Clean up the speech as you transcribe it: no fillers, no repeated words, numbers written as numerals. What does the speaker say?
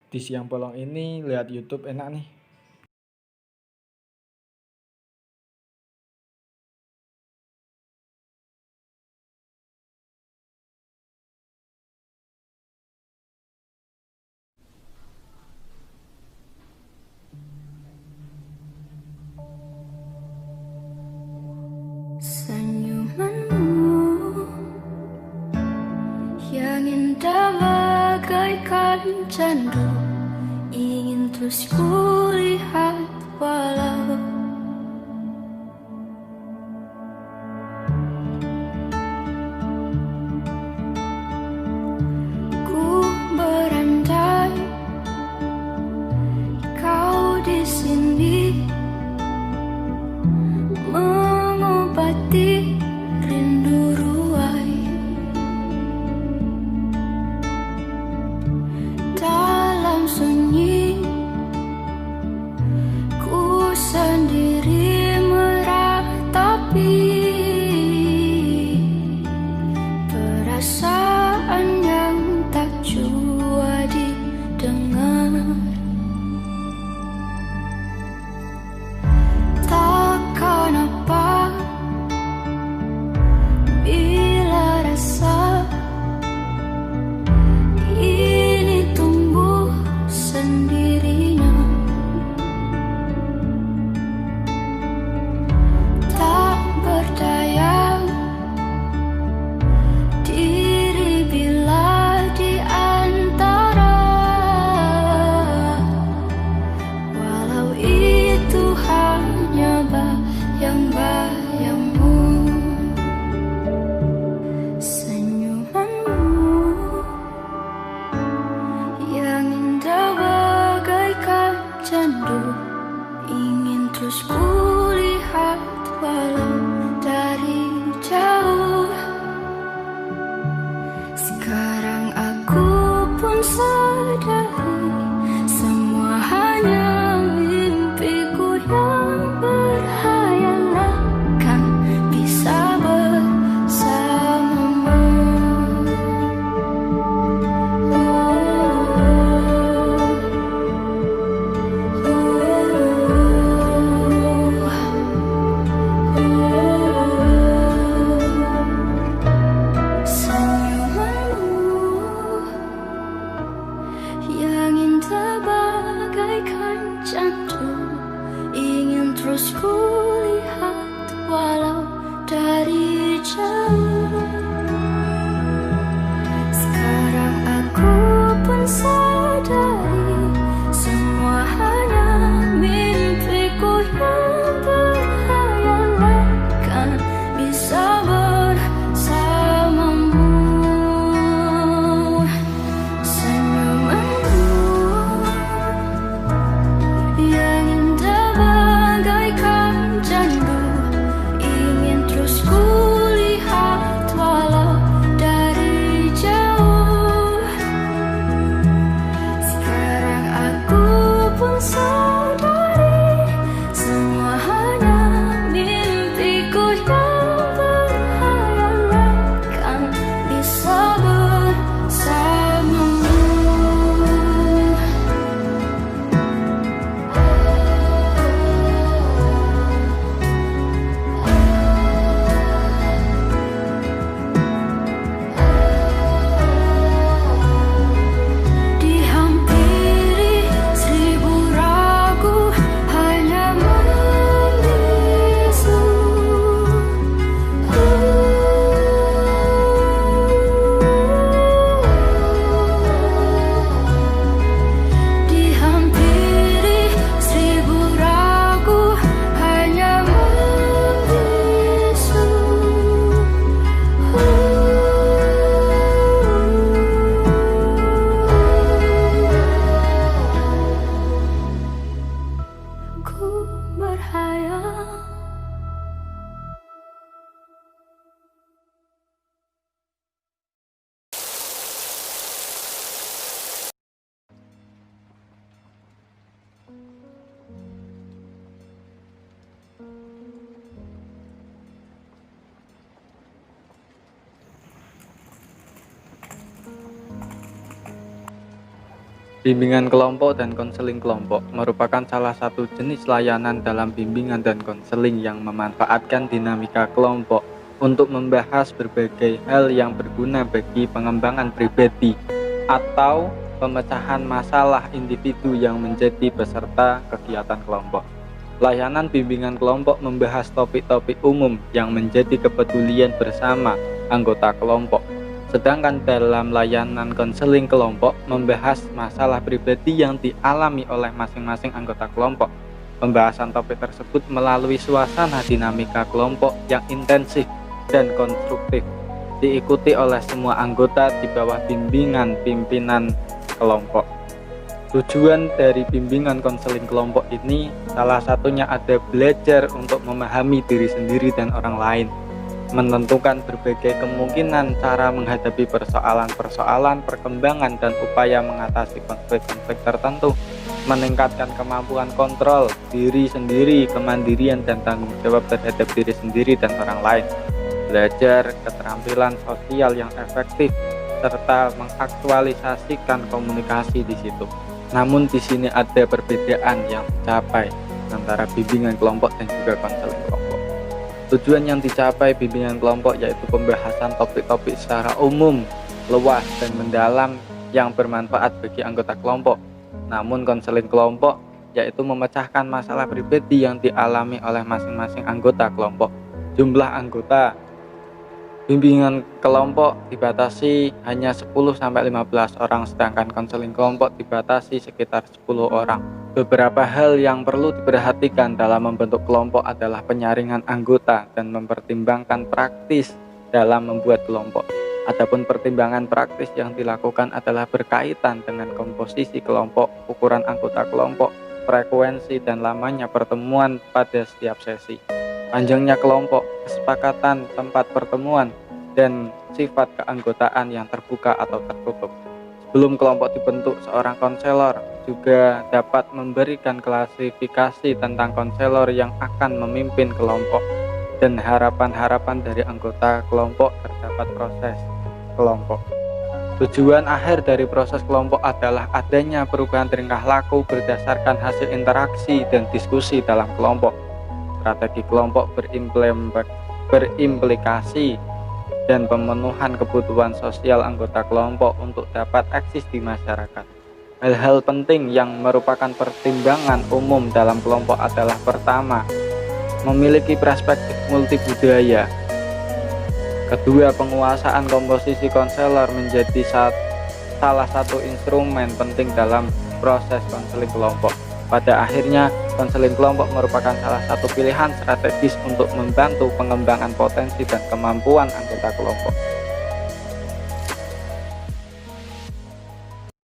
Di siang bolong ini lihat YouTube enak nih. Senyumanmu yang indah bagaikan candu, ingin terus kulihat walau ku berandai kau di sini mengobati rindu ruai. Dalam sunyi ku sendiri meratapi perasaan yang tak jua didengar. Takkan apa bila rasa ini tumbuh sendirinya, tak berdaya diri bila di antara, walau itu hanya bayang-bayangmu. Senyumanmu yang indah bagaikan candu, ingin terus kulihat walau dari jauh. Sekarang aku pun sadari semua hanya mimpiku yang berhayalan, kan bisa bersamamu. Senyumanmu Bimbingan kelompok dan konseling kelompok merupakan salah satu jenis layanan dalam bimbingan dan konseling yang memanfaatkan dinamika kelompok untuk membahas berbagai hal yang berguna bagi pengembangan pribadi atau pemecahan masalah individu yang menjadi peserta kegiatan kelompok. Layanan bimbingan kelompok membahas topik-topik umum yang menjadi kepedulian bersama anggota kelompok. Sedangkan dalam layanan konseling kelompok membahas masalah pribadi yang dialami oleh masing-masing anggota kelompok. Pembahasan topik tersebut melalui suasana dinamika kelompok yang intensif dan konstruktif, diikuti oleh semua anggota di bawah bimbingan pimpinan kelompok. Tujuan dari bimbingan konseling kelompok ini salah satunya ada belajar untuk memahami diri sendiri dan orang lain, menentukan berbagai kemungkinan cara menghadapi persoalan-persoalan, perkembangan dan upaya mengatasi konflik-konflik tertentu, meningkatkan kemampuan kontrol diri sendiri, kemandirian dan tanggung jawab terhadap diri sendiri dan orang lain, belajar keterampilan sosial yang efektif serta mengaktualisasikan komunikasi di situ. Namun di sini ada perbedaan yang dicapai antara bimbingan kelompok dan juga konseling kelompok. Tujuan yang dicapai bimbingan kelompok yaitu pembahasan topik-topik secara umum, luas dan mendalam yang bermanfaat bagi anggota kelompok. Namun konseling kelompok yaitu memecahkan masalah pribadi yang dialami oleh masing-masing anggota kelompok. Jumlah anggota bimbingan kelompok dibatasi hanya 10-15 orang, sedangkan konseling kelompok dibatasi sekitar 10 orang. Beberapa hal yang perlu diperhatikan dalam membentuk kelompok adalah penyaringan anggota dan mempertimbangkan praktis dalam membuat kelompok. Adapun pertimbangan praktis yang dilakukan adalah berkaitan dengan komposisi kelompok, ukuran anggota kelompok, frekuensi dan lamanya pertemuan pada setiap sesi, panjangnya kelompok, kesepakatan tempat pertemuan, dan sifat keanggotaan yang terbuka atau tertutup. Sebelum kelompok dibentuk, seorang konselor juga dapat memberikan klasifikasi tentang konselor yang akan memimpin kelompok dan harapan-harapan dari anggota kelompok terdapat proses kelompok. Tujuan akhir dari proses kelompok adalah adanya perubahan tingkah laku berdasarkan hasil interaksi dan diskusi dalam kelompok. Strategi kelompok berimplikasi dan pemenuhan kebutuhan sosial anggota kelompok untuk dapat eksis di masyarakat. Hal-hal penting yang merupakan pertimbangan umum dalam kelompok adalah: pertama, memiliki perspektif multibudaya. Kedua, penguasaan komposisi konselor menjadi salah satu instrumen penting dalam proses konseling kelompok. Pada akhirnya, konseling kelompok merupakan salah satu pilihan strategis untuk membantu pengembangan potensi dan kemampuan anggota kelompok.